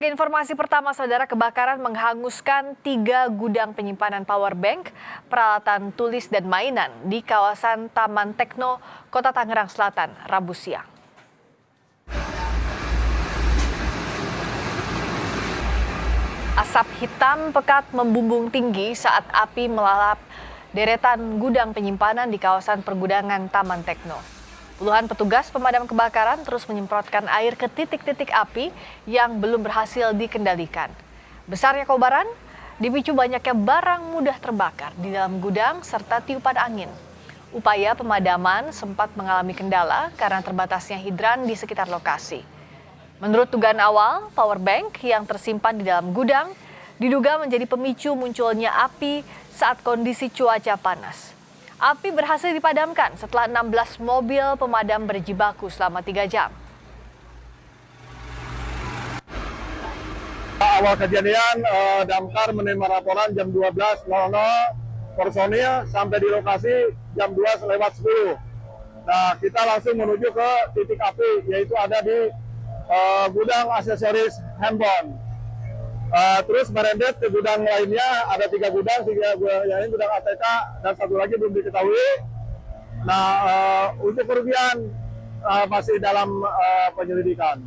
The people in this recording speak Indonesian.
Informasi pertama, saudara, kebakaran menghanguskan 3 gudang penyimpanan power bank, peralatan tulis dan mainan di kawasan Taman Tekno, Kota Tangerang Selatan, Rabu siang. Asap hitam pekat membumbung tinggi saat api melalap deretan gudang penyimpanan di kawasan pergudangan Taman Tekno. Puluhan petugas pemadam kebakaran terus menyemprotkan air ke titik-titik api yang belum berhasil dikendalikan. Besarnya kobaran dipicu banyaknya barang mudah terbakar di dalam gudang serta tiupan angin. Upaya pemadaman sempat mengalami kendala karena terbatasnya hidran di sekitar lokasi. Menurut dugaan awal, power bank yang tersimpan di dalam gudang diduga menjadi pemicu munculnya api saat kondisi cuaca panas. Api berhasil dipadamkan setelah 16 mobil pemadam berjibaku selama 3 jam. Awal kejadian, damkar menerima laporan jam 12.00, personil sampai di lokasi jam 2:10. Nah, kita langsung menuju ke titik api, yaitu ada di gudang aksesoris handphone. Terus merendet ke gudang lainnya, ada 3 gudang, yang ini gudang ATK dan 1 lagi belum diketahui. Nah, untuk kerugian masih dalam penyelidikan.